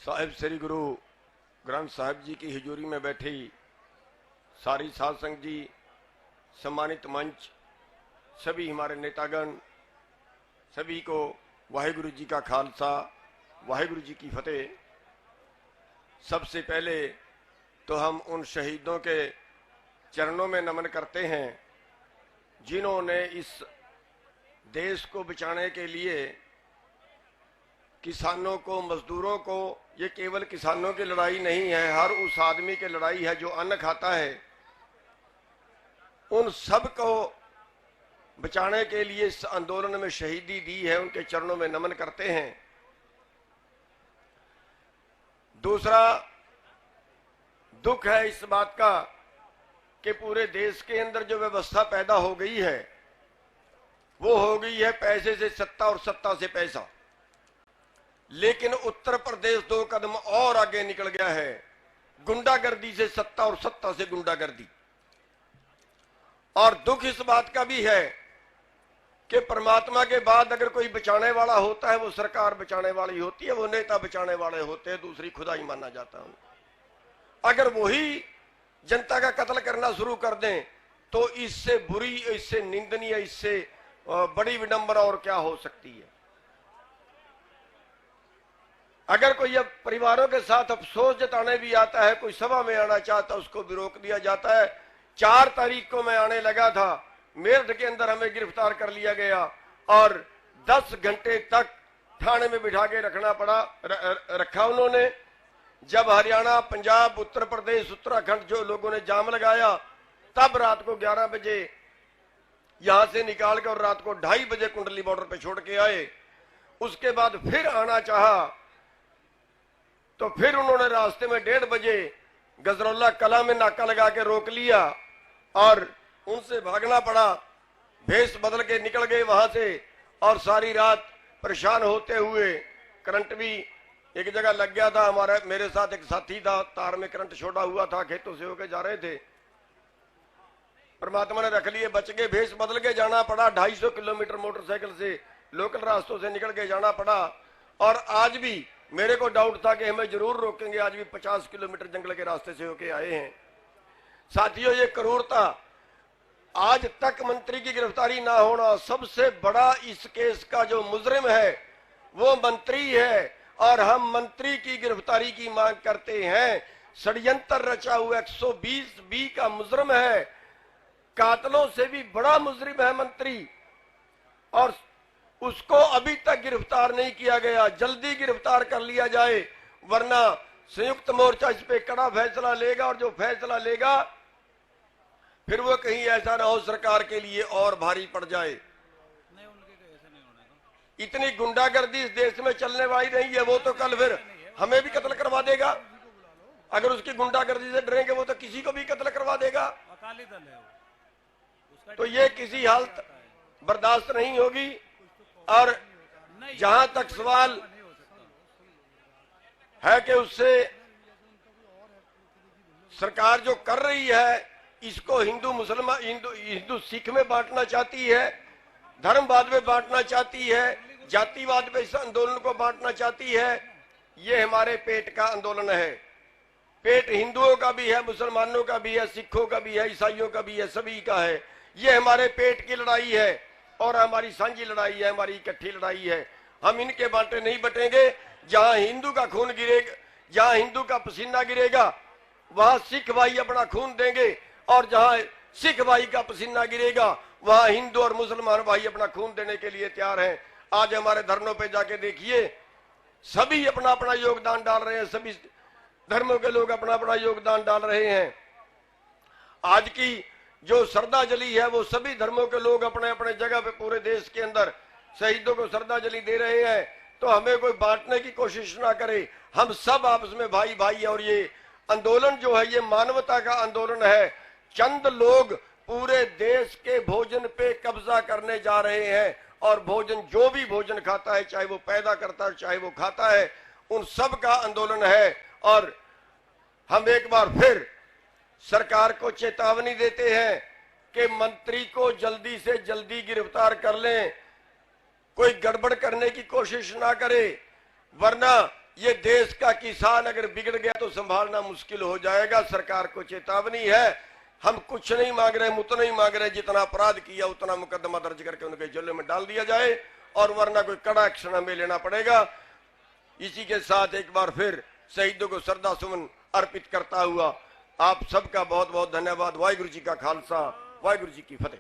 साहिब श्री गुरु ग्रंथ साहिब जी की हजूरी में बैठी सारी साध संगत जी, सम्मानित मंच, सभी हमारे नेतागण, सभी को वाहिगुरु जी का खालसा, वाहिगुरु जी की फतेह। सबसे पहले तो हम उन शहीदों के चरणों में नमन करते हैं जिन्होंने इस देश को बचाने के लिए किसानों को, मजदूरों को, ये केवल किसानों की लड़ाई नहीं है, हर उस आदमी की लड़ाई है जो अन्न खाता है, उन सब को बचाने के लिए इस आंदोलन में शहीदी दी है, उनके चरणों में नमन करते हैं। दूसरा दुख है इस बात का कि पूरे देश के अंदर जो व्यवस्था पैदा हो गई है वो हो गई है पैसे से सत्ता और सत्ता से पैसा, लेकिन उत्तर प्रदेश 2 कदम और आगे निकल गया है, गुंडागर्दी से सत्ता और सत्ता से गुंडागर्दी। और दुख इस बात का भी है कि परमात्मा के बाद अगर कोई बचाने वाला होता है वो सरकार बचाने वाली होती है, वो नेता बचाने वाले होते हैं, दूसरी खुदाई माना जाता है। अगर वही जनता का कत्ल करना शुरू कर दें तो इससे बुरी, इससे निंदनीय, इससे बड़ी विडंबना और क्या हो सकती है। अगर कोई अब परिवारों के साथ अफसोस जताने भी आता है, कोई सभा में आना चाहता है, उसको भी रोक दिया जाता है। 4 तारीख को मैं आने लगा था, मेरठ के अंदर हमें गिरफ्तार कर लिया गया और 10 घंटे तक थाने में बिठा के रखना पड़ा, रखा उन्होंने। जब हरियाणा, पंजाब, उत्तर प्रदेश, उत्तराखंड जो लोगों ने जाम लगाया, तब रात को 11 बजे यहां से निकाल कर और रात को 2:30 बजे कुंडली बॉर्डर पे छोड़ के आए। उसके बाद फिर आना चाहा तो फिर उन्होंने रास्ते में 1:30 बजे गजरौला कला में नाका लगा के रोक लिया और उनसे भागना पड़ा। भेष बदल के निकल गए वहां से और सारी रात परेशान होते हुए, करंट भी एक जगह लग गया था। मेरे साथ एक साथी था, तार में करंट छोड़ा हुआ था, खेतों से होके जा रहे थे, परमात्मा ने रख लिए, बच गए। भेष बदल के जाना पड़ा, 250 किलोमीटर मोटरसाइकिल से लोकल रास्तों से निकल के जाना पड़ा। और आज भी मेरे को डाउट था कि हमें जरूर रोकेंगे, आज भी 50 किलोमीटर जंगल के रास्ते से होके आए हैं। साथियों, ये क्रूरता, आज तक मंत्री की गिरफ्तारी ना होना, सबसे बड़ा इस केस का जो मुजरिम है वो मंत्री है और हम मंत्री की गिरफ्तारी की मांग करते हैं। षड्यंत्र रचा हुआ 120B का मुजरिम है, कातलों से भी बड़ा मुजरिम है मंत्री, और उसको अभी तक गिरफ्तार नहीं किया गया। जल्दी गिरफ्तार कर लिया जाए, वरना संयुक्त मोर्चा इस पे कड़ा फैसला लेगा और जो फैसला लेगा फिर वो कहीं ऐसा ना हो सरकार के लिए और भारी पड़ जाए। इतनी गुंडागर्दी इस देश में चलने वाली नहीं है, वो तो कल फिर हमें भी कत्ल करवा देगा। अगर उसकी गुंडागर्दी से डरेंगे वो तो किसी को भी कत्ल करवा देगा। तो ये किसी हालत बर्दाश्त नहीं होगी। और जहां तक सवाल है कि उससे सरकार जो कर रही है इसको हिंदू मुसलमान, हिंदू सिख में बांटना चाहती है, धर्मवाद में बांटना चाहती है, जातिवाद पे इस आंदोलन को बांटना चाहती है। ये हमारे पेट का आंदोलन है। पेट हिंदुओं का भी है, मुसलमानों का भी है, सिखों का भी है, ईसाइयों का भी है, सभी का है। ये हमारे पेट की लड़ाई है और हमारी साझी लड़ाई है, हमारी इकट्ठी लड़ाई है। हम इनके बांटे नहीं बटेंगे। जहां हिंदू का खून गिरेगा, जहां हिंदू का पसीना गिरेगा वहां सिख भाई अपना खून देंगे, और जहां सिख भाई का पसीना गिरेगा वहां हिंदू और मुसलमान भाई अपना खून देने के लिए तैयार हैं। आज हमारे धरनों पे जाके देखिए, सभी अपना अपना योगदान डाल रहे हैं, सभी धर्मों के लोग अपना अपना योगदान डाल रहे हैं। आज की जो श्रद्धांजलि है वो सभी धर्मों के लोग अपने अपने जगह पे पूरे देश के अंदर शहीदों को श्रद्धांजलि दे रहे हैं। तो हमें कोई बांटने की कोशिश ना करे, हम सब आपस में भाई भाई। और ये आंदोलन जो है ये मानवता का आंदोलन है। चंद लोग पूरे देश के भोजन पे कब्जा करने जा रहे हैं और भोजन, जो भी भोजन खाता है, चाहे वो पैदा करता है चाहे वो खाता है, उन सब का आंदोलन है। और हम एक बार फिर सरकार को चेतावनी देते हैं कि मंत्री को जल्दी से जल्दी गिरफ्तार कर लें, कोई गड़बड़ करने की कोशिश ना करे, वरना ये देश का किसान अगर बिगड़ गया तो संभालना मुश्किल हो जाएगा। सरकार को चेतावनी है, हम कुछ नहीं मांग रहे, हम उतना ही मांग रहे जितना अपराध किया उतना मुकदमा दर्ज करके उनके जेल में डाल दिया जाए, और वरना कोई कड़ा एक्शन हमें लेना पड़ेगा। इसी के साथ एक बार फिर शहीदों को श्रद्धा सुमन अर्पित करता हुआ आप सबका बहुत बहुत धन्यवाद। वाहिगुरु जी का खालसा, वाहिगुरु जी की फतेह।